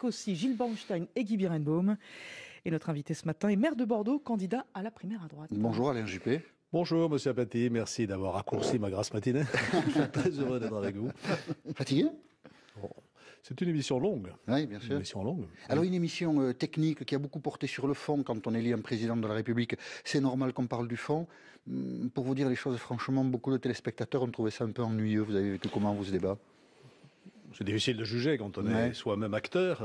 Aussi Gilles Bornstein et Guy Birenbaum. Et notre invité ce matin est maire de Bordeaux, candidat à la primaire à droite. Bonjour Alain Juppé. Bonjour Monsieur Apathy, merci d'avoir raccourci ma grasse matinée. Je suis très heureux d'être avec vous. Fatigué? Bon, c'est une émission longue. Oui, bien sûr. Une émission longue. Alors une émission technique qui a beaucoup porté sur le fond quand on élit un président de la République. C'est normal qu'on parle du fond. Pour vous dire les choses franchement, beaucoup de téléspectateurs ont trouvé ça un peu ennuyeux. Vous avez vécu comment ce débat? C'est difficile de juger quand on est soi-même acteur.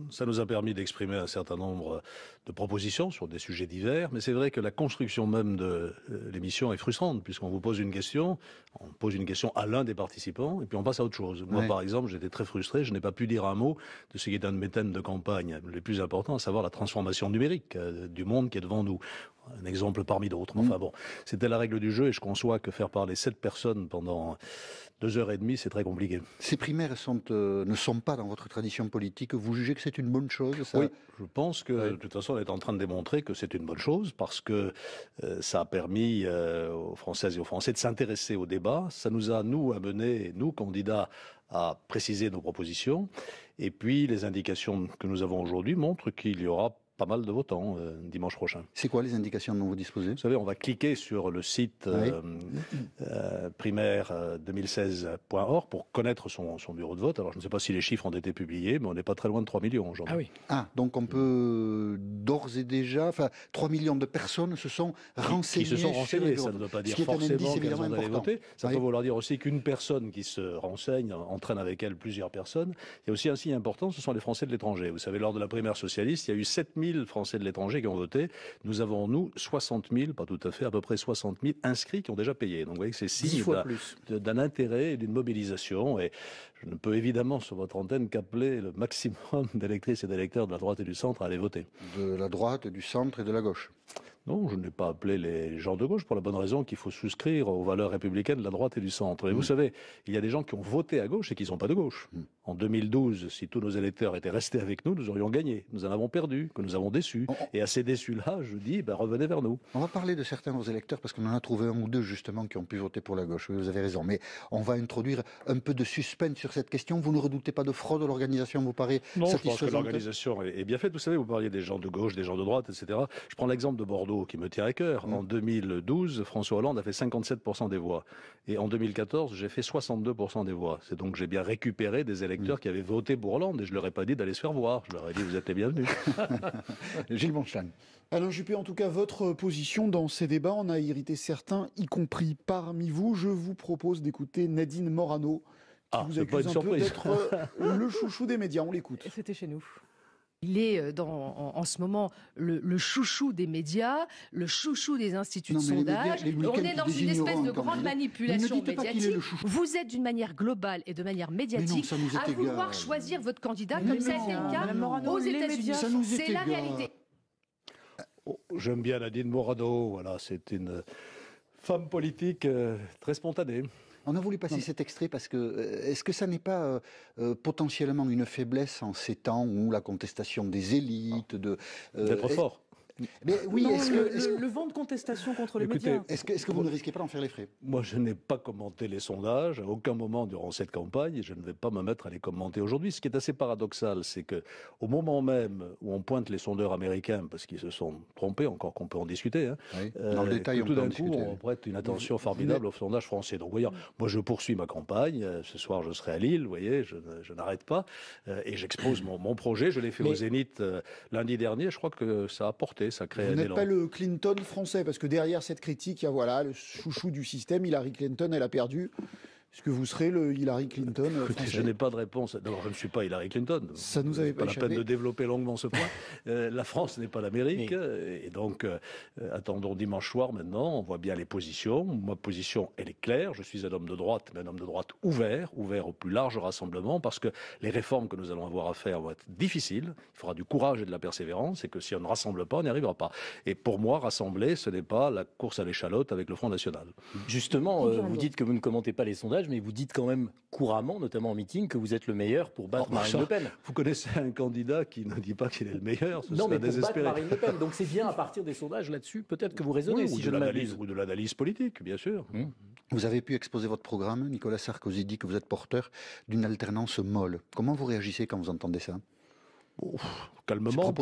Ça nous a permis d'exprimer un certain nombre de propositions sur des sujets divers, mais c'est vrai que la construction même de l'émission est frustrante, puisqu'on vous pose une question, on pose une question à l'un des participants, et puis on passe à autre chose. Moi, par exemple, j'étais très frustré, je n'ai pas pu dire un mot de ce qui est un de mes thèmes de campagne les plus importants, à savoir la transformation numérique du monde qui est devant nous. Un exemple parmi d'autres. Enfin bon, c'était la règle du jeu, et je conçois que faire parler 7 personnes pendant 2h30, c'est très compliqué. Ces primaires ne sont pas dans votre tradition politique. Vous jugez que c'est une bonne chose, ça? Oui, je pense que de toute façon, on est en train de démontrer que c'est une bonne chose parce que ça a permis aux Françaises et aux Français de s'intéresser au débat. Ça nous a, nous, amené, nous, candidats, à préciser nos propositions. Et puis, les indications que nous avons aujourd'hui montrent qu'il y aura pas mal de votants dimanche prochain. C'est quoi les indications dont vous disposez? Vous savez, on va cliquer sur le site primaire2016.org pour connaître son bureau de vote. Alors, je ne sais pas si les chiffres ont été publiés, mais on n'est pas très loin de 3 millions aujourd'hui. Ah oui. Ah, donc on peut d'ores et déjà, 3 millions de personnes se sont renseignées. Qui se sont renseignées, ça ne veut pas dire forcément qu'elles ont allé voter. Ça peut vouloir dire aussi qu'une personne qui se renseigne entraîne avec elle plusieurs personnes. Il y a aussi un signe important, ce sont les Français de l'étranger. Vous savez, lors de la primaire socialiste, il y a eu 7000 Français de l'étranger qui ont voté. Nous avons, nous, 60 000, pas tout à fait, à peu près 60 000 inscrits qui ont déjà payé. Donc vous voyez que c'est signe d'un intérêt et d'une mobilisation. Et je ne peux évidemment, sur votre antenne, qu'appeler le maximum d'électrices et d'électeurs de la droite et du centre à aller voter. De la droite, du centre et de la gauche? Non, je n'ai pas appelé les gens de gauche pour la bonne raison qu'il faut souscrire aux valeurs républicaines de la droite et du centre. Et vous savez, il y a des gens qui ont voté à gauche et qui ne sont pas de gauche. En 2012, si tous nos électeurs étaient restés avec nous, nous aurions gagné. Nous en avons perdu, que nous avons déçus. Et à ces déçus-là, je dis, revenez vers nous. On va parler de certains de vos électeurs parce qu'on en a trouvé un ou deux justement qui ont pu voter pour la gauche. Oui, vous avez raison. Mais on va introduire un peu de suspense sur cette question. Vous ne redoutez pas de fraude? L'organisation vous paraît satisfaisante? Je pense que l'organisation est bien faite. Vous savez, vous parliez des gens de gauche, des gens de droite, etc. Je prends l'exemple de Bordeaux qui me tient à cœur. En 2012, François Hollande a fait 57% des voix. Et en 2014, j'ai fait 62% des voix. C'est donc j'ai bien récupéré des électeurs qui avaient voté pour Hollande et je leur ai pas dit d'aller se faire voir. Je leur ai dit vous êtes les bienvenus. Gilles Bornstein. Alain Juppé, en tout cas, votre position dans ces débats en a irrité certains, y compris parmi vous. Je vous propose d'écouter Nadine Morano, qui vous accuse un peu d'être le chouchou des médias. On l'écoute. C'était chez nous. Il est en ce moment le chouchou des médias, le chouchou des instituts de sondage. On est dans une espèce de grande manipulation médiatique. Vous êtes d'une manière globale et de manière médiatique à vouloir choisir votre candidat comme ça a été le cas aux États-Unis. C'est la réalité. J'aime bien Nadine Morano. Voilà, c'est une femme politique très spontanée. On a voulu passer cet extrait parce que est-ce que ça n'est pas potentiellement une faiblesse en ces temps où la contestation des élites d'être fort? Mais oui, le vent de contestation contre les médias. Est-ce que vous ne risquez pas d'en faire les frais? Moi, je n'ai pas commenté les sondages à aucun moment durant cette campagne et je ne vais pas me mettre à les commenter aujourd'hui. Ce qui est assez paradoxal, c'est que au moment même où on pointe les sondeurs américains parce qu'ils se sont trompés, encore qu'on peut en discuter, dans le détail, tout d'un coup, on prête une attention formidable aux sondages français. Donc, voyons, moi, je poursuis ma campagne. Ce soir, je serai à Lille. Vous voyez, je n'arrête pas et j'expose mon projet. Je l'ai fait au Zénith lundi dernier. Je crois que ça a porté. Vous n'êtes pas le Clinton français, parce que derrière cette critique, il y a le chouchou du système, Hillary Clinton, elle a perdu. Est-ce que vous serez le Hillary Clinton français? Je n'ai pas de réponse. D'abord, je ne suis pas Hillary Clinton. Ça nous avait pas la peine de développer longuement ce point. La France n'est pas l'Amérique. Et donc, attendons dimanche soir maintenant. On voit bien les positions. Ma position, elle est claire. Je suis un homme de droite, mais un homme de droite ouvert au plus large rassemblement, parce que les réformes que nous allons avoir à faire vont être difficiles. Il faudra du courage et de la persévérance, et que si on ne rassemble pas, on n'y arrivera pas. Et pour moi, rassembler, ce n'est pas la course à l'échalote avec le Front National. Justement, vous dites que vous ne commentez pas les sondages, mais vous dites quand même couramment, notamment en meeting, que vous êtes le meilleur pour battre Marine Le Pen. Vous connaissez un candidat qui ne dit pas qu'il est le meilleur, ce non, serait mais pour désespéré. battre Marine Le Pen. Donc c'est bien à partir des sondages là-dessus, peut-être que vous raisonnez, oui, si je ne m'abuse. Ou de l'analyse politique, bien sûr. Vous avez pu exposer votre programme. Nicolas Sarkozy dit que vous êtes porteur d'une alternance molle. Comment vous réagissez quand vous entendez ça ? Calmement,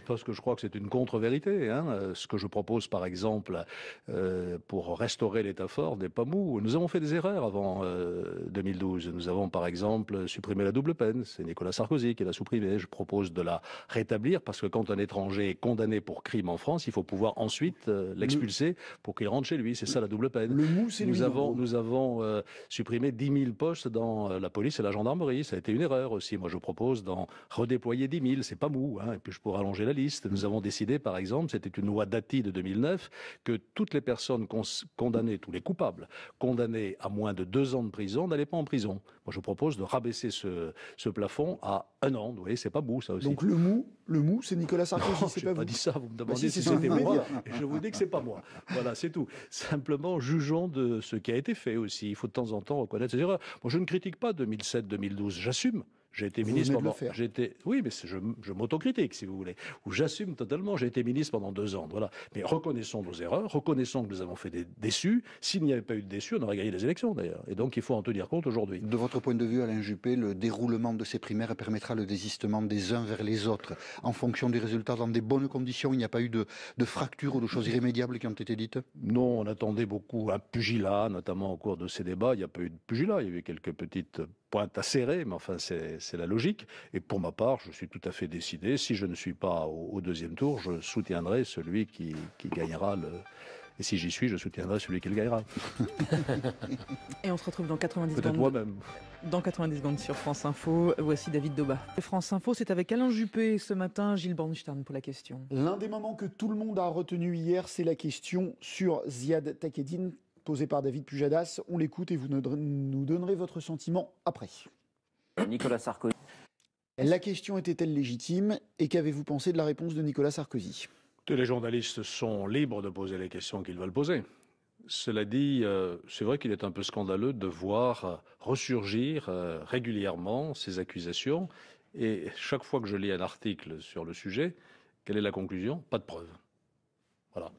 parce que je crois que c'est une contre-vérité. Ce que je propose, par exemple, pour restaurer l'État fort n'est pas mou. Nous avons fait des erreurs avant 2012. Nous avons, par exemple, supprimé la double peine. C'est Nicolas Sarkozy qui l'a supprimée. Je propose de la rétablir parce que quand un étranger est condamné pour crime en France, il faut pouvoir ensuite l'expulser pour qu'il rentre chez lui. C'est ça la double peine. Le mou, c'est nous avons supprimé 10 000 postes dans la police et la gendarmerie. Ça a été une erreur aussi. Moi, je propose d'en redéployer 10 000. C'est pas mou, et puis je pourrais allonger la liste. Nous avons décidé, par exemple, c'était une loi Dati de 2009, que toutes les personnes condamnées, tous les coupables, condamnés à moins de 2 ans de prison, n'allaient pas en prison. Moi, je propose de rabaisser ce plafond à 1 an. Vous voyez, c'est pas mou, ça aussi. Donc le mou, c'est Nicolas Sarkozy, c'est pas vous. Pas dit ça, vous me demandez si c'était moi, et je vous dis que c'est pas moi. Voilà, c'est tout. Simplement, jugeons de ce qui a été fait aussi. Il faut de temps en temps reconnaître ses erreurs. Moi, je ne critique pas 2007-2012, j'assume. J'ai été ministre pendant. Oui, mais je m'autocritique, si vous voulez. Ou j'assume totalement. J'ai été ministre pendant 2 ans. Voilà. Mais reconnaissons nos erreurs, reconnaissons que nous avons fait des déçus. S'il n'y avait pas eu de déçus, on aurait gagné les élections, d'ailleurs. Et donc, il faut en tenir compte aujourd'hui. De votre point de vue, Alain Juppé, le déroulement de ces primaires permettra le désistement des uns vers les autres en fonction des résultats dans des bonnes conditions. Il n'y a pas eu de fractures ou de choses irrémédiables qui ont été dites? Non, on attendait beaucoup un pugilat, notamment au cours de ces débats. Il n'y a pas eu de pugilat. Il y a eu quelques petites pointe à serrer, mais enfin c'est la logique. Et pour ma part, je suis tout à fait décidé. Si je ne suis pas au 2e tour, je soutiendrai celui qui gagnera le... Et si j'y suis, je soutiendrai celui qui le gagnera. Et on se retrouve dans 90 secondes. Peut-être moi-même. Dans 90 secondes sur France Info. Voici David Doba. France Info, c'est avec Alain Juppé ce matin, Gilles Bornstein pour la question. L'un des moments que tout le monde a retenu hier, c'est la question sur Ziad Takedine, posée par David Pujadas. On l'écoute et vous nous donnerez votre sentiment après. Nicolas Sarkozy. La question était-elle légitime et qu'avez-vous pensé de la réponse de Nicolas Sarkozy ? Les journalistes sont libres de poser les questions qu'ils veulent poser. Cela dit, c'est vrai qu'il est un peu scandaleux de voir ressurgir régulièrement ces accusations. Et chaque fois que je lis un article sur le sujet, quelle est la conclusion ? Pas de preuve. Voilà.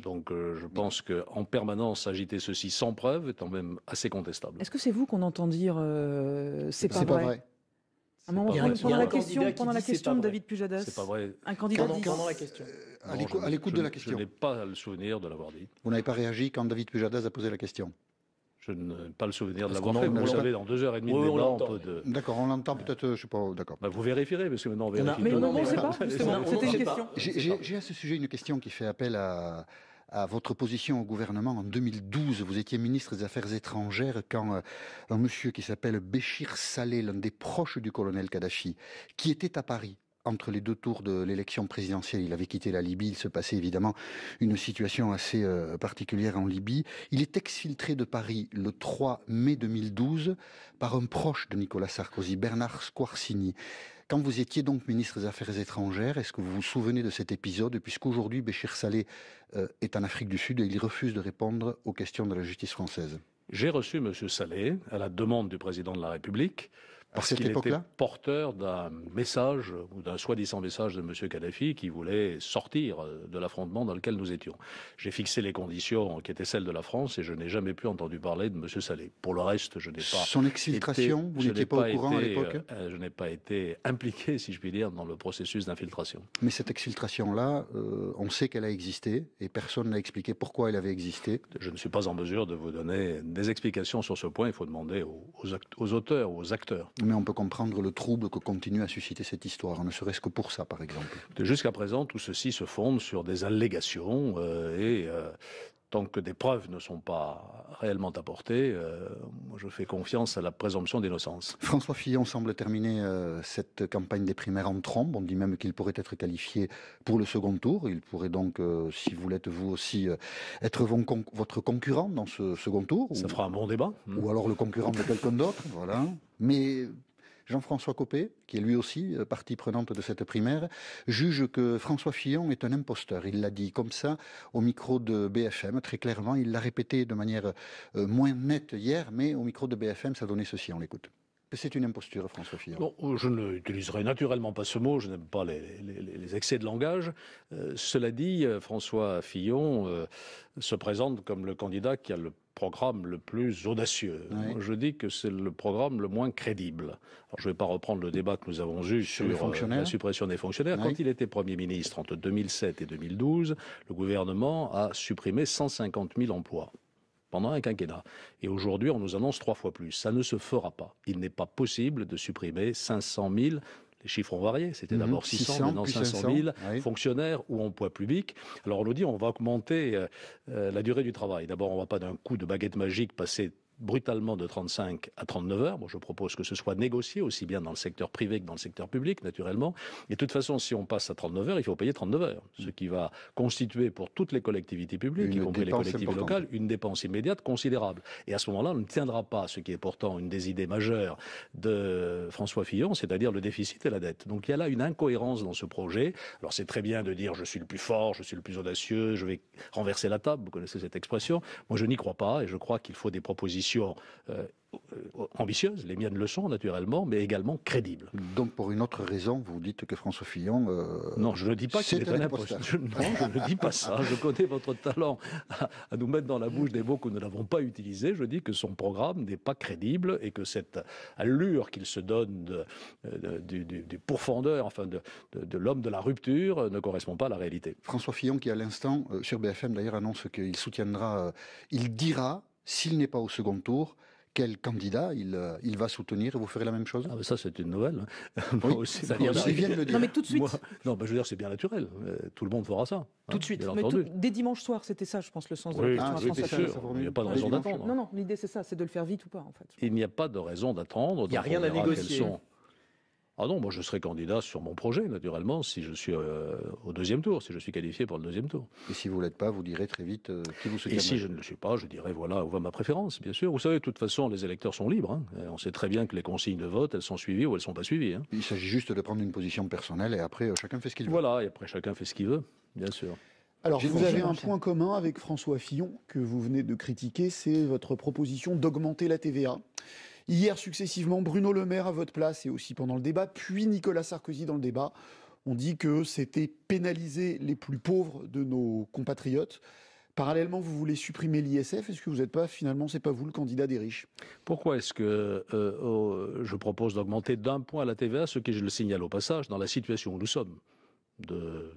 Donc je pense qu'en permanence agiter ceci sans preuve est quand même assez contestable. Est-ce que c'est vous qu'on entend dire c'est pas vrai? À un moment, pendant la question de David Pujadas, c'est pas vrai. Un candidat dit pendant la question. À l'écoute de la question. Je n'ai pas le souvenir de l'avoir dit. Vous n'avez pas réagi quand David Pujadas a posé la question? Je n'ai pas le souvenir de l'avoir fait. Vous savez, dans 2h30 de débat, on peut... D'accord, on l'entend peut-être, je sais pas, d'accord. Vous vérifierez, parce que maintenant on vérifie. Mais non, on ne sait pas, justement. C'était une question. J'ai à ce sujet une question qui fait appel à votre position au gouvernement. En 2012, vous étiez ministre des Affaires étrangères quand un monsieur qui s'appelle Béchir Saleh, l'un des proches du colonel Kadhafi, qui était à Paris entre les 2 tours de l'élection présidentielle, il avait quitté la Libye, il se passait évidemment une situation assez particulière en Libye. Il est exfiltré de Paris le 3 mai 2012 par un proche de Nicolas Sarkozy, Bernard Squarcini. Quand vous étiez donc ministre des Affaires étrangères, est-ce que vous vous souvenez de cet épisode, puisqu'aujourd'hui Béchir Saleh est en Afrique du Sud et il refuse de répondre aux questions de la justice française? J'ai reçu M. Saleh à la demande du président de la République, parce qu'il était porteur d'un message, ou d'un soi-disant message de M. Kadhafi qui voulait sortir de l'affrontement dans lequel nous étions. J'ai fixé les conditions qui étaient celles de la France et je n'ai jamais pu entendu parler de M. Saleh. Pour le reste, je n'ai pas... Son exfiltration, vous n'étiez pas au courant à l'époque? Je n'ai pas été impliqué, si je puis dire, dans le processus d'infiltration. Mais cette exfiltration-là, on sait qu'elle a existé et personne n'a expliqué pourquoi elle avait existé. Je ne suis pas en mesure de vous donner des explications sur ce point. Il faut demander aux auteurs, aux acteurs. Mais on peut comprendre le trouble que continue à susciter cette histoire, ne serait-ce que pour ça, par exemple. Jusqu'à présent, tout ceci se fonde sur des allégations tant que des preuves ne sont pas réellement apportées, je fais confiance à la présomption d'innocence. François Fillon semble terminer cette campagne des primaires en trombe. On dit même qu'il pourrait être qualifié pour le second tour. Il pourrait donc, si vous l'êtes vous aussi, être votre concurrent dans ce second tour. Ça fera un bon débat. Ou alors le concurrent de quelqu'un d'autre, voilà. Mais Jean-François Copé, qui est lui aussi partie prenante de cette primaire, juge que François Fillon est un imposteur. Il l'a dit comme ça au micro de BFM, très clairement. Il l'a répété de manière moins nette hier, mais au micro de BFM, ça donnait ceci, on l'écoute. C'est une imposture, François Fillon. Non, je n'utiliserai naturellement pas ce mot, je n'aime pas les excès de langage. Cela dit, François Fillon se présente comme le candidat qui a le programme le plus audacieux. Oui. Je dis que c'est le programme le moins crédible. Alors, je ne vais pas reprendre le débat que nous avons eu sur la suppression des fonctionnaires. Oui. Quand il était Premier ministre entre 2007 et 2012, le gouvernement a supprimé 150 000 emplois pendant un quinquennat. Et aujourd'hui, on nous annonce 3 fois plus. Ça ne se fera pas. Il n'est pas possible de supprimer 500 000. Les chiffres ont varié. C'était d'abord 600, maintenant 500 000 fonctionnaires ou emplois publics. Alors on nous dit on va augmenter la durée du travail. D'abord, on ne va pas d'un coup de baguette magique passer brutalement de 35 à 39 heures. Bon, je propose que ce soit négocié aussi bien dans le secteur privé que dans le secteur public, naturellement. Et de toute façon, si on passe à 39 heures, il faut payer 39 heures. Ce qui va constituer pour toutes les collectivités publiques, y compris les collectivités locales, une dépense immédiate considérable. Et à ce moment-là, on ne tiendra pas ce qui est pourtant une des idées majeures de François Fillon, c'est-à-dire le déficit et la dette. Donc il y a là une incohérence dans ce projet. Alors c'est très bien de dire je suis le plus fort, je suis le plus audacieux, je vais renverser la table, vous connaissez cette expression. Moi je n'y crois pas et je crois qu'il faut des propositions ambitieuses, les miennes le sont naturellement, mais également crédibles. Donc pour une autre raison, vous dites que François Fillon... Non, je ne dis pas qu'il est un imposteur. Non, je ne dis pas ça. Je connais votre talent à nous mettre dans la bouche des mots que nous n'avons pas utilisés. Je dis que son programme n'est pas crédible et que cette allure qu'il se donne du pourfendeur, enfin de l'homme de la rupture, ne correspond pas à la réalité. François Fillon qui à l'instant, sur BFM d'ailleurs, annonce qu'il soutiendra, il dira... S'il n'est pas au second tour, quel candidat il va soutenir et vous ferez la même chose? Ah ben ça c'est une nouvelle. Moi aussi, ça vient de le dire. Non mais tout de suite. Non, ben je veux dire c'est bien naturel. Tout le monde fera ça. Tout de suite. Mais dès dimanche soir, c'était ça, je pense, le sens de la question à François Fillon. Il n'y a pas de raison d'attendre. Non, l'idée c'est ça, c'est de le faire vite ou pas en fait. Il n'y a pas de raison d'attendre. Il n'y a rien à négocier. Ah non, moi je serai candidat sur mon projet, naturellement, si je suis au deuxième tour, si je suis qualifié pour le deuxième tour. Et si vous ne l'êtes pas, vous direz très vite qui vous soutiendra. Et si je ne le suis pas, je dirai voilà où va ma préférence, bien sûr. Vous savez, de toute façon, les électeurs sont libres. Hein. On sait très bien que les consignes de vote, elles sont suivies ou elles ne sont pas suivies. Hein. Il s'agit juste de prendre une position personnelle et après, chacun fait ce qu'il veut. Voilà, et après, chacun fait ce qu'il veut, bien sûr. Alors, vous avez un point commun avec François Fillon que vous venez de critiquer, c'est votre proposition d'augmenter la TVA. Hier, successivement, Bruno Le Maire à votre place et aussi pendant le débat, puis Nicolas Sarkozy dans le débat, ont dit que c'était pénaliser les plus pauvres de nos compatriotes. Parallèlement, vous voulez supprimer l'ISF. Est-ce que vous n'êtes pas, finalement, c'est pas vous le candidat des riches? Pourquoi est-ce que je propose d'augmenter d'1 point la TVA, ce qui, je le signale au passage, dans la situation où nous sommes, de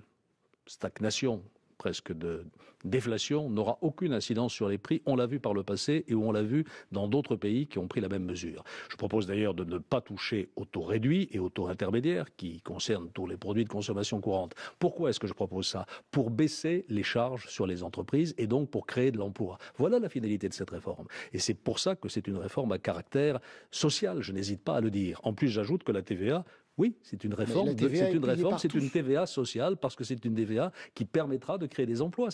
stagnation, presque de déflation, n'aura aucune incidence sur les prix. On l'a vu par le passé et on l'a vu dans d'autres pays qui ont pris la même mesure. Je propose d'ailleurs de ne pas toucher au taux réduit et au taux intermédiaire qui concernent tous les produits de consommation courante. Pourquoi est-ce que je propose ça? Pour baisser les charges sur les entreprises et donc pour créer de l'emploi. Voilà la finalité de cette réforme. Et c'est pour ça que c'est une réforme à caractère social. Je n'hésite pas à le dire. En plus, j'ajoute que la TVA... Oui, c'est une réforme, c'est une TVA sociale parce que c'est une TVA qui permettra de créer des emplois.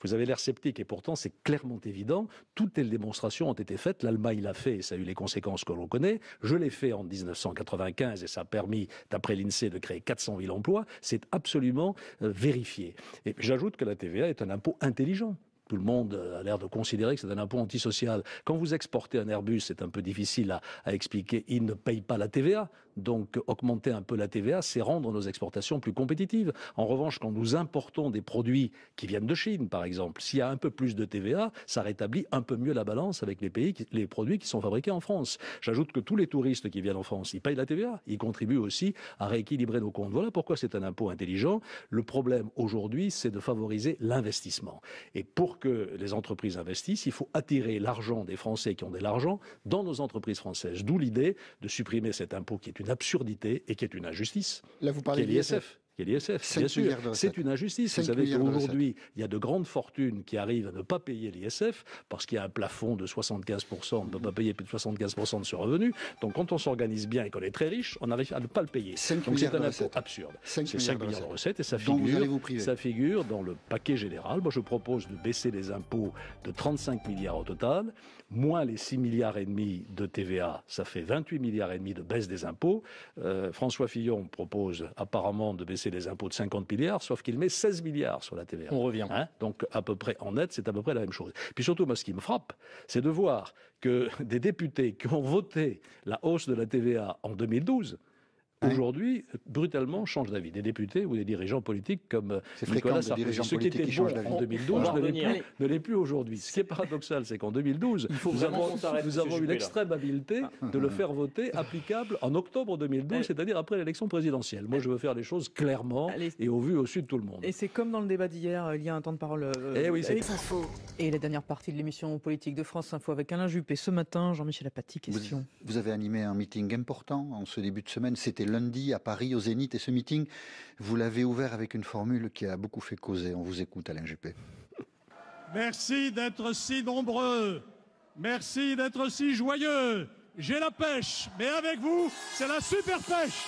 Vous avez l'air sceptique et pourtant c'est clairement évident. Toutes les démonstrations ont été faites. L'Allemagne l'a fait et ça a eu les conséquences que l'on connaît. Je l'ai fait en 1995 et ça a permis, d'après l'INSEE, de créer 400 000 emplois. C'est absolument vérifié. Et j'ajoute que la TVA est un impôt intelligent. Tout le monde a l'air de considérer que c'est un impôt antisocial. Quand vous exportez un Airbus, c'est un peu difficile à expliquer. Il ne paye pas la TVA. Donc, augmenter un peu la TVA, c'est rendre nos exportations plus compétitives. En revanche, quand nous importons des produits qui viennent de Chine, par exemple, s'il y a un peu plus de TVA, ça rétablit un peu mieux la balance avec les produits qui sont fabriqués en France. J'ajoute que tous les touristes qui viennent en France, ils payent la TVA. Ils contribuent aussi à rééquilibrer nos comptes. Voilà pourquoi c'est un impôt intelligent. Le problème aujourd'hui, c'est de favoriser l'investissement. Et pour que les entreprises investissent, il faut attirer l'argent des Français qui ont de l'argent dans nos entreprises françaises. D'où l'idée de supprimer cet impôt qui est une absurdité et qui est une injustice. Là, vous parlez de l'ISF. Bien sûr, c'est une injustice. Vous savez qu'aujourd'hui, il y a de grandes fortunes qui arrivent à ne pas payer l'ISF parce qu'il y a un plafond de 75%. On ne peut pas payer plus de 75% de ce revenu. Donc, quand on s'organise bien et qu'on est très riche, on arrive à ne pas le payer. Donc, c'est un impôt absurde. C'est 5 milliards de recettes et ça figure dans le paquet général. Moi, je propose de baisser les impôts de 35 milliards au total, moins les 6 milliards et demi de TVA, ça fait 28 milliards et demi de baisse des impôts. François Fillon propose apparemment de baisser les impôts de 50 milliards, sauf qu'il met 16 milliards sur la TVA. On revient. Donc, à peu près en net, c'est à peu près la même chose. Puis surtout, moi, ce qui me frappe, c'est de voir que des députés qui ont voté la hausse de la TVA en 2012 aujourd'hui, brutalement, changent d'avis. Des députés ou des dirigeants politiques comme Nicolas Sarkozy. Ce qui était bon en 2012 ne l'est plus aujourd'hui. Ce qui est paradoxal, c'est qu'en 2012, nous avons eu l'extrême habileté de le faire voter applicable en octobre 2012, c'est-à-dire après l'élection présidentielle. Moi, je veux faire les choses clairement et au vu, au su de tout le monde. Et c'est comme dans le débat d'hier, il y a un temps de parole. Oui, c'est Info. Et la dernière partie de l'émission politique de France Info avec Alain Juppé. Ce matin, Jean-Michel Apathy, question. Vous avez animé un meeting important en ce début de semaine. C'était lundi à Paris, au Zénith. Et ce meeting, vous l'avez ouvert avec une formule qui a beaucoup fait causer. On vous écoute, Alain Juppé. Merci d'être si nombreux. Merci d'être si joyeux. J'ai la pêche, mais avec vous, c'est la super pêche.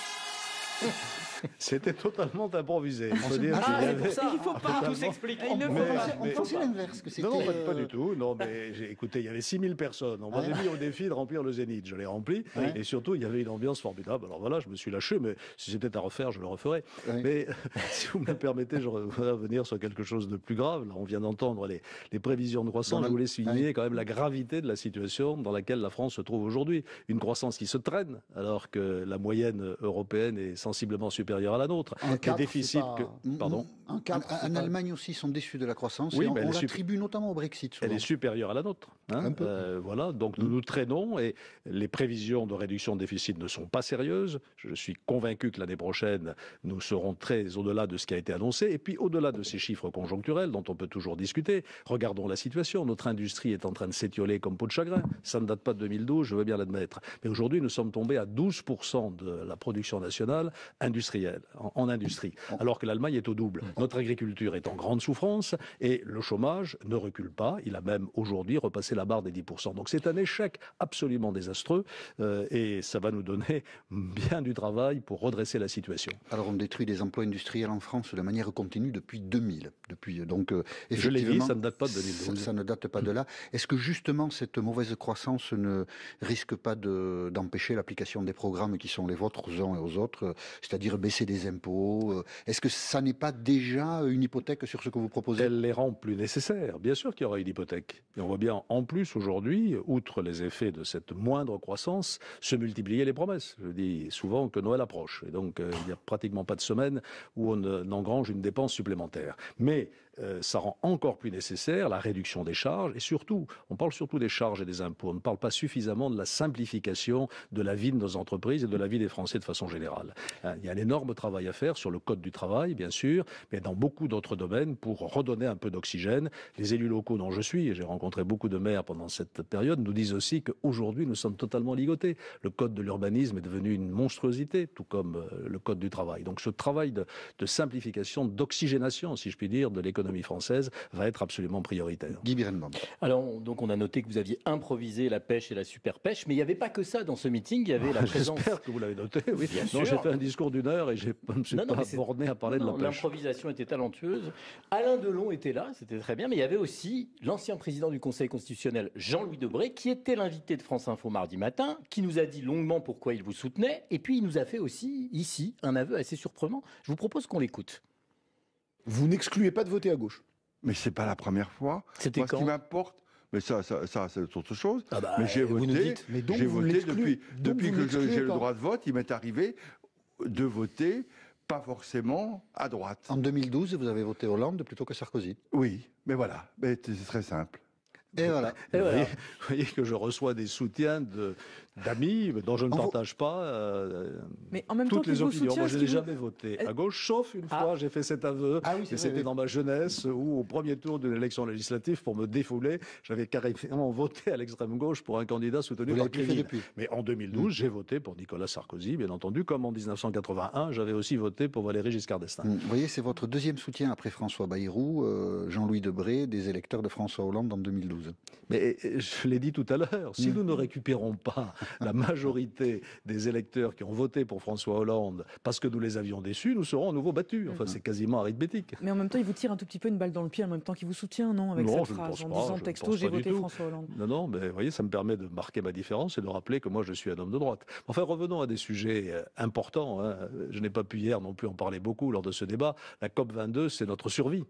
C'était totalement improvisé. Il faut pas tout s'expliquer. On pensait l'inverse. Non, pas du tout. Non, mais écoutez, il y avait 6000 personnes. On m'avait mis au défi de remplir le Zénith. Je l'ai rempli. Et surtout, il y avait une ambiance formidable. Alors voilà, je me suis lâché, mais si c'était à refaire, je le referais. Mais si vous me le permettez, je voudrais revenir sur quelque chose de plus grave. Là, on vient d'entendre les prévisions de croissance. Je voulais souligner quand même la gravité de la situation dans laquelle la France se trouve aujourd'hui. Une croissance qui se traîne, alors que la moyenne européenne est sensiblement supérieure à la nôtre. Les déficits en Allemagne aussi sont déçus de la croissance. Oui, on l'attribue notamment au Brexit. Souvent. Elle est supérieure à la nôtre. Un peu. Voilà, donc nous nous traînons et les prévisions de réduction de déficit ne sont pas sérieuses. Je suis convaincu que l'année prochaine, nous serons très au-delà de ce qui a été annoncé. Et puis au-delà de ces chiffres conjoncturels dont on peut toujours discuter, regardons la situation. Notre industrie est en train de s'étioler comme peau de chagrin. Ça ne date pas de 2012, je veux bien l'admettre. Mais aujourd'hui, nous sommes tombés à 12% de la production nationale industrielle, en industrie, alors que l'Allemagne est au double. Notre agriculture est en grande souffrance et le chômage ne recule pas. Il a même aujourd'hui repassé la barre des 10%. Donc c'est un échec absolument désastreux et ça va nous donner bien du travail pour redresser la situation. Alors on détruit des emplois industriels en France de manière continue depuis 2000. Je l'ai dit, ça ne date pas de 2012. Ça ne date pas de là. Est-ce que justement cette mauvaise croissance ne risque pas d'empêcher l'application des programmes qui sont les vôtres aux uns et aux autres, c'est-à-dire baisser des impôts? Est-ce que ça n'est pas déjà une hypothèque sur ce que vous proposez? Elle les rend plus nécessaires. Bien sûr qu'il y aura une hypothèque. Et on voit bien en plus aujourd'hui, outre les effets de cette moindre croissance, se multiplier les promesses. Je dis souvent que Noël approche. Et donc il n'y a pratiquement pas de semaine où on n'engrange une dépense supplémentaire. Mais ça rend encore plus nécessaire la réduction des charges et surtout, on parle surtout des charges et des impôts. On ne parle pas suffisamment de la simplification de la vie de nos entreprises et de la vie des Français de façon générale. Il y a un énorme travail à faire sur le code du travail, bien sûr, mais dans beaucoup d'autres domaines pour redonner un peu d'oxygène. Les élus locaux dont je suis, et j'ai rencontré beaucoup de maires pendant cette période, nous disent aussi qu'aujourd'hui, nous sommes totalement ligotés. Le code de l'urbanisme est devenu une monstruosité, tout comme le code du travail. Donc ce travail de simplification, d'oxygénation, si je puis dire, de l'économie française va être absolument prioritaire. Guy Birenbaum. Alors, donc on a noté que vous aviez improvisé la pêche et la super pêche, mais il n'y avait pas que ça dans ce meeting, il y avait la présence... J'espère que vous l'avez noté, oui. Non, j'ai fait un discours d'1 heure et je ne me suis pas borné à parler de la pêche. L'improvisation était talentueuse. Alain Delon était là, c'était très bien, mais il y avait aussi l'ancien président du Conseil constitutionnel, Jean-Louis Debré, qui était l'invité de France Info mardi matin, qui nous a dit longuement pourquoi il vous soutenait, et puis il nous a fait aussi, ici, un aveu assez surprenant. Je vous propose qu'on l'écoute. Vous n'excluez pas de voter à gauche? Mais c'est pas la première fois. C'était quand? Ce qui m'importe, mais ça c'est autre chose. Mais j'ai voté, depuis que j'ai le droit de vote, il m'est arrivé de voter pas forcément à droite. En 2012, vous avez voté Hollande plutôt que Sarkozy. Oui, mais voilà, c'est très simple. Et voilà. Vous voyez que je reçois des soutiens d'amis dont je ne partage pas mais en même toutes temps les opinions. Moi, je n'ai jamais voté à gauche, sauf une fois, j'ai fait cet aveu. Et c'était dans ma jeunesse où, au premier tour d'une élection législative, pour me défouler, j'avais carrément voté à l'extrême gauche pour un candidat soutenu par Clément. Mais en 2012, j'ai voté pour Nicolas Sarkozy, bien entendu, comme en 1981, j'avais aussi voté pour Valéry Giscard d'Estaing. Vous voyez, c'est votre deuxième soutien après François Bayrou, Jean-Louis Debré, des électeurs de François Hollande en 2012. Mais je l'ai dit tout à l'heure, si nous ne récupérons pas la majorité des électeurs qui ont voté pour François Hollande parce que nous les avions déçus, nous serons à nouveau battus. Enfin, c'est quasiment arithmétique. Mais en même temps, il vous tire un tout petit peu une balle dans le pied en même temps qu'il vous soutient, non? Avec cette phrase, en disant texto, j'ai voté François Hollande. Non, mais vous voyez, ça me permet de marquer ma différence et de rappeler que moi, je suis un homme de droite. Enfin, revenons à des sujets importants. Je n'ai pas pu hier non plus en parler beaucoup lors de ce débat. La COP22, c'est notre survie.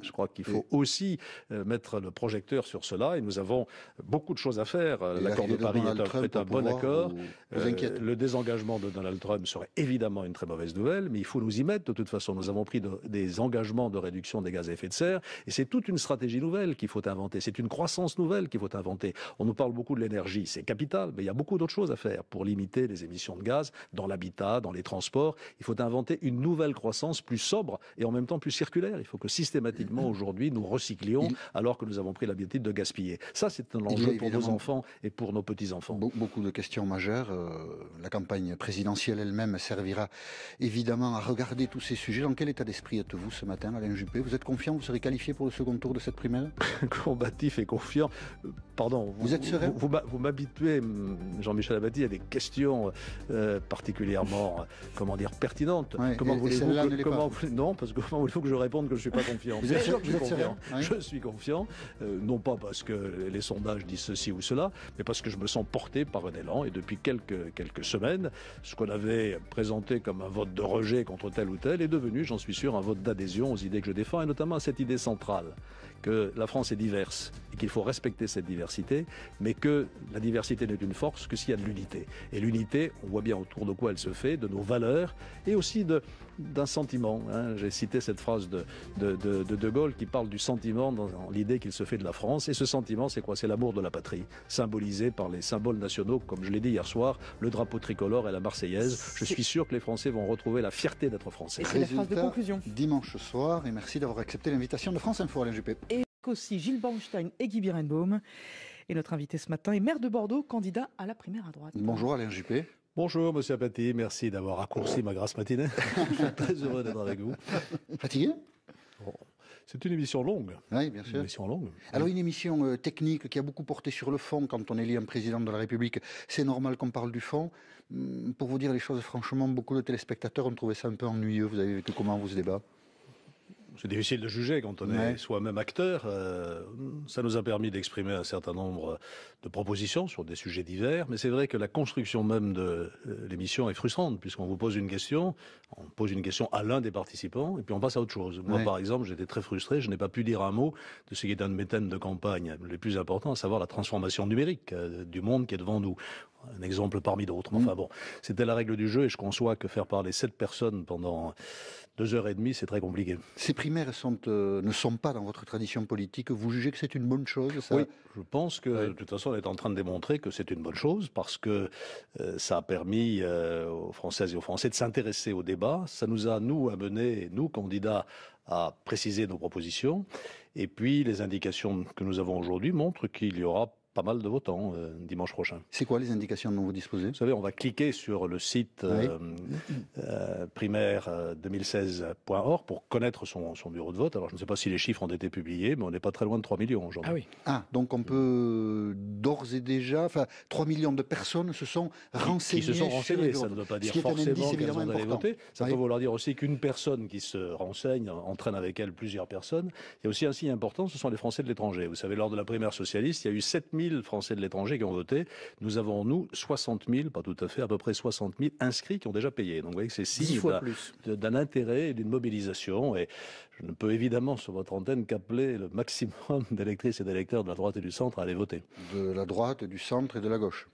Je crois qu'il faut aussi mettre le projecteur sur ce cela et nous avons beaucoup de choses à faire. L'accord de Paris est un bon accord. Le désengagement de Donald Trump serait évidemment une très mauvaise nouvelle, mais il faut nous y mettre de toute façon. Nous avons pris des engagements de réduction des gaz à effet de serre et c'est toute une stratégie nouvelle qu'il faut inventer. C'est une croissance nouvelle qu'il faut inventer. On nous parle beaucoup de l'énergie, c'est capital, mais il y a beaucoup d'autres choses à faire pour limiter les émissions de gaz dans l'habitat, dans les transports. Il faut inventer une nouvelle croissance plus sobre et en même temps plus circulaire. Il faut que systématiquement aujourd'hui nous recyclions alors que nous avons pris l'habitude de gaspiller. Ça, c'est un enjeu pour nos enfants et pour nos petits-enfants. Beaucoup de questions majeures. La campagne présidentielle elle-même servira évidemment à regarder tous ces sujets. Dans quel état d'esprit êtes-vous ce matin, Alain Juppé? Vous êtes confiant? Vous serez qualifié pour le second tour de cette primaire? Combatif et confiant. Pardon. Vous êtes serein? Vous m'habituez, Jean-Michel Apathy, à des questions particulièrement, pertinentes. Ouais, comment voulez-vous non, parce que comment voulez-vous que je réponde que je ne suis pas confiant? Vous êtes serein? Je suis confiant, non pas parce que les sondages disent ceci ou cela, mais parce que je me sens porté par un élan. Et depuis quelques semaines, ce qu'on avait présenté comme un vote de rejet contre tel ou tel est devenu, j'en suis sûr, un vote d'adhésion aux idées que je défends, et notamment à cette idée centrale que la France est diverse et qu'il faut respecter cette diversité, mais que la diversité n'est une force que s'il y a de l'unité. Et l'unité, on voit bien autour de quoi elle se fait, de nos valeurs et aussi d'un sentiment. J'ai cité cette phrase de Gaulle qui parle du sentiment dans l'idée qu'il se fait de la France. Et ce sentiment, c'est quoi? C'est l'amour de la patrie, symbolisé par les symboles nationaux, comme je l'ai dit hier soir, le drapeau tricolore et la Marseillaise. Je suis sûr que les Français vont retrouver la fierté d'être Français. Et c'est la phrase de conclusion. Dimanche soir, et merci d'avoir accepté l'invitation de France Info, Alain Juppé. Et aussi Gilles Bornstein et Guy Birenbaum. Et notre invité ce matin est maire de Bordeaux, candidat à la primaire à droite. Bonjour Alain Juppé. Bonjour Monsieur Apathy, merci d'avoir raccourci ma grasse matinée. Je suis très heureux d'être avec vous. Fatigué? C'est une émission longue. Oui, bien sûr. Une émission longue. Alors une émission technique qui a beaucoup porté sur le fond quand on élit un président de la République. C'est normal qu'on parle du fond. Pour vous dire les choses franchement, beaucoup de téléspectateurs ont trouvé ça un peu ennuyeux. Vous avez vécu comment vous ce débat? C'est difficile de juger quand on est soi-même acteur. Ça nous a permis d'exprimer un certain nombre de propositions sur des sujets divers, mais c'est vrai que la construction même de l'émission est frustrante, puisqu'on vous pose une question, on pose une question à l'un des participants, et puis on passe à autre chose. Moi, par exemple, j'étais très frustré, je n'ai pas pu dire un mot de ce qui est un de mes thèmes de campagne les plus importants, à savoir la transformation numérique du monde qui est devant nous. Un exemple parmi d'autres. Enfin bon, c'était la règle du jeu, et je conçois que faire parler 7 personnes pendant 2h30, c'est très compliqué. Ces primaires ne sont pas dans votre tradition politique. Vous jugez que c'est une bonne chose, ça? Oui, je pense que de toute façon, on est en train de démontrer que c'est une bonne chose parce que ça a permis aux Françaises et aux Français de s'intéresser au débat. Ça nous a, nous, amené, nous, candidats, à préciser nos propositions. Et puis, les indications que nous avons aujourd'hui montrent qu'il y aura pas mal de votants dimanche prochain. C'est quoi les indications dont vous disposez? Vous savez, on va cliquer sur le site primaire2016.org pour connaître son bureau de vote. Alors, je ne sais pas si les chiffres ont été publiés, mais on n'est pas très loin de 3 millions aujourd'hui. Ah oui. Ah, donc on peut d'ores et déjà... 3 millions de personnes se sont renseignées. Qui se sont renseignées, ça ne veut pas dire forcément qu'elles ont allé voter. Ça peut vouloir dire aussi qu'une personne qui se renseigne entraîne avec elle plusieurs personnes. Il y a aussi un signe important, ce sont les Français de l'étranger. Vous savez, lors de la primaire socialiste, il y a eu 7000 Français de l'étranger qui ont voté. Nous avons, nous, 60 000, pas tout à fait, à peu près 60 000 inscrits qui ont déjà payé. Donc vous voyez que c'est signe d'un intérêt et d'une mobilisation. Et je ne peux évidemment, sur votre antenne, qu'appeler le maximum d'électrices et d'électeurs de la droite et du centre à aller voter. De la droite, du centre et de la gauche?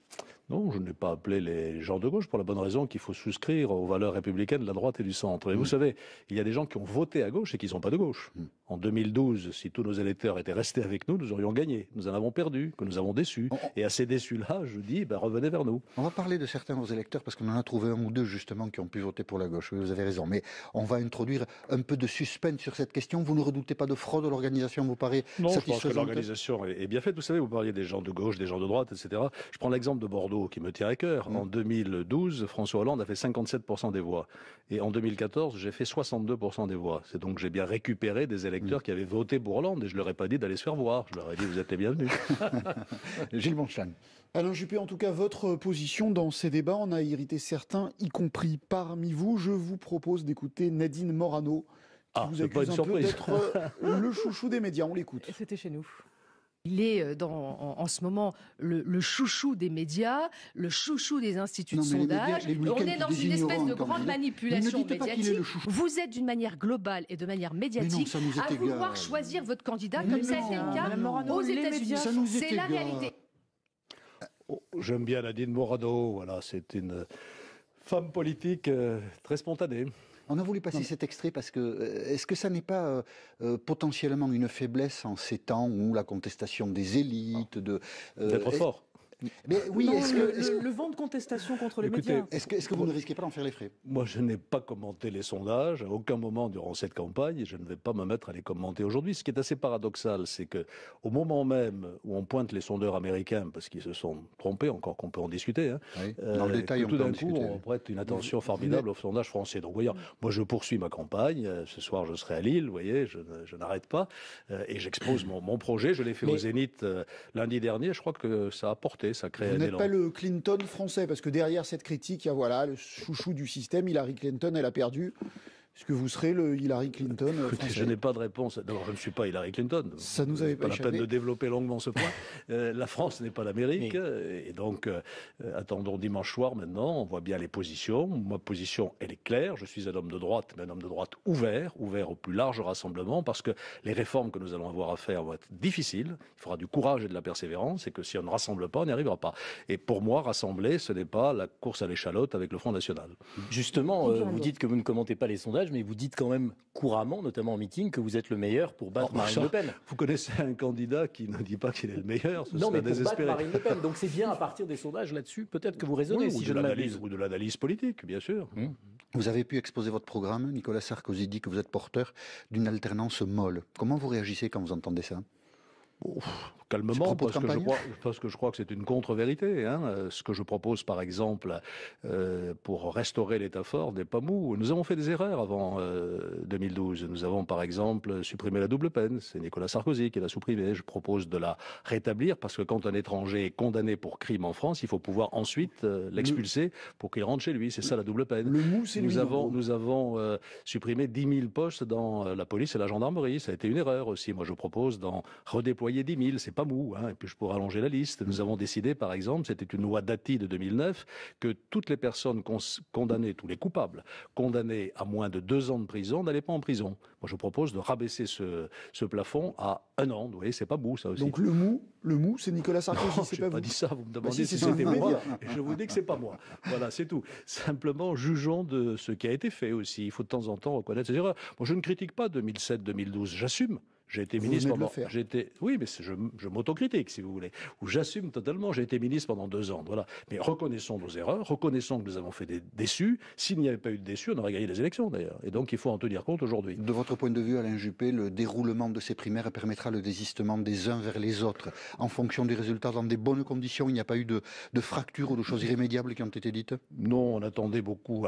Non, je n'ai pas appelé les gens de gauche pour la bonne raison qu'il faut souscrire aux valeurs républicaines de la droite et du centre. Et vous savez, il y a des gens qui ont voté à gauche et qui ne sont pas de gauche. En 2012, si tous nos électeurs étaient restés avec nous, nous aurions gagné. Nous en avons perdu, que nous avons déçus. Et à ces déçus-là, je dis, revenez vers nous. On va parler de certains de vos électeurs parce qu'on en a trouvé un ou deux justement qui ont pu voter pour la gauche. Oui, vous avez raison. Mais on va introduire un peu de suspense sur cette question. Vous ne redoutez pas de fraude? L'organisation vous paraît satisfaisante? Non, je pense que l'organisation est bien faite. Vous savez, vous parliez des gens de gauche, des gens de droite, etc. Je prends l'exemple de Bordeaux qui me tient à cœur. En 2012, François Hollande a fait 57% des voix. Et en 2014, j'ai fait 62% des voix. C'est donc j'ai bien récupéré des électeurs qui avaient voté pour Hollande. Et je ne leur ai pas dit d'aller se faire voir. Je leur ai dit, vous êtes les bienvenus. Gilles Bornstein. Alain Juppé, en tout cas, votre position dans ces débats en a irrité certains, y compris parmi vous. Je vous propose d'écouter Nadine Morano, qui vous accuse un peu d'être le chouchou des médias. On l'écoute. Et c'était chez nous. Il est en ce moment le chouchou des médias, le chouchou des instituts de sondage. On est dans une espèce de grande manipulation médiatique. Vous êtes d'une manière globale et de manière médiatique à vouloir choisir votre candidat, comme ça a été le cas aux États-Unis. C'est la réalité. J'aime bien Nadine Morano. Voilà, c'est une femme politique très spontanée. On a voulu passer cet extrait parce que, est-ce que ça n'est pas potentiellement une faiblesse en ces temps où la contestation des élites, d'être fort. Mais oui, le vent de contestation contre les médias. Est-ce que vous ne risquez pas d'en faire les frais? Moi, je n'ai pas commenté les sondages à aucun moment durant cette campagne et je ne vais pas me mettre à les commenter aujourd'hui. Ce qui est assez paradoxal, c'est que au moment même où on pointe les sondeurs américains, parce qu'ils se sont trompés, encore qu'on peut en discuter, hein, oui, dans le détail, tout d'un coup, on prête une attention formidable aux sondages français. Donc, voyez, moi, je poursuis ma campagne. Ce soir, je serai à Lille, vous voyez, je n'arrête pas et j'expose mon projet. Je l'ai fait au Zénith lundi dernier. Je crois que ça a porté, ça crée un élan. Vous n'êtes pas le Clinton français, parce que derrière cette critique, il y a voilà, le chouchou du système, Hillary Clinton, elle a perdu. Est-ce que vous serez le Hillary Clinton français? Je n'ai pas de réponse. D'abord, je ne suis pas Hillary Clinton. Ça nous avait pas la peine de développer longuement ce point. La France n'est pas l'Amérique. Et donc, attendons dimanche soir maintenant. On voit bien les positions. Ma position, elle est claire. Je suis un homme de droite, mais un homme de droite ouvert au plus large rassemblement, parce que les réformes que nous allons avoir à faire vont être difficiles. Il faudra du courage et de la persévérance. Et que si on ne rassemble pas, on n'y arrivera pas. Et pour moi, rassembler, ce n'est pas la course à l'échalote avec le Front National. Justement, vous dites que vous ne commentez pas les sondages, mais vous dites quand même couramment, notamment en meeting, que vous êtes le meilleur pour battre Marine Le Pen. Vous connaissez un candidat qui ne dit pas qu'il est le meilleur, non, mais pour battre Marine Le Pen. Donc c'est bien à partir des sondages là-dessus, peut-être que vous raisonnez, si je ne m'abuse. Ou de l'analyse politique, bien sûr. Vous avez pu exposer votre programme. Nicolas Sarkozy dit que vous êtes porteur d'une alternance molle. Comment vous réagissez quand vous entendez ça? Calmement, parce que je crois que c'est une contre-vérité. Hein. Ce que je propose, par exemple, pour restaurer l'État fort n'est pas mou. Nous avons fait des erreurs avant 2012. Nous avons, par exemple, supprimé la double peine. C'est Nicolas Sarkozy qui l'a supprimée. Je propose de la rétablir parce que quand un étranger est condamné pour crime en France, il faut pouvoir ensuite l'expulser pour qu'il rentre chez lui. C'est ça la double peine. Le mou, c'est nous avons supprimé 10 000 postes dans la police et la gendarmerie. Ça a été une erreur aussi. Moi, je propose d'en redéployer 10 000. C'est pas mou, hein, et puis je pourrais allonger la liste. Nous avons décidé, par exemple, c'était une loi Dati de 2009, que toutes les personnes condamnées, tous les coupables, condamnés à moins de 2 ans de prison, n'allaient pas en prison. Moi, je propose de rabaisser ce plafond à 1 an. Vous voyez, c'est pas mou, ça aussi. Donc le mou, c'est Nicolas Sarkozy, non, c'est pas vous. Dit ça, vous me demandez si c'était moi, et je vous dis que c'est pas moi. Voilà, c'est tout. Simplement, jugeons de ce qui a été fait aussi. Il faut de temps en temps reconnaître ses erreurs. Moi, je ne critique pas 2007-2012, j'assume. J'ai été ministre pendant. Oui, mais je m'autocritique, si vous voulez. Ou j'assume totalement. J'ai été ministre pendant 2 ans. Voilà. Mais reconnaissons nos erreurs, reconnaissons que nous avons fait des déçus. S'il n'y avait pas eu de déçus, on aurait gagné les élections d'ailleurs. Et donc il faut en tenir compte aujourd'hui. De votre point de vue, Alain Juppé, le déroulement de ces primaires permettra le désistement des uns vers les autres en fonction des résultats dans des bonnes conditions. Il n'y a pas eu de fractures ou de choses irrémédiables qui ont été dites? Non, on attendait beaucoup.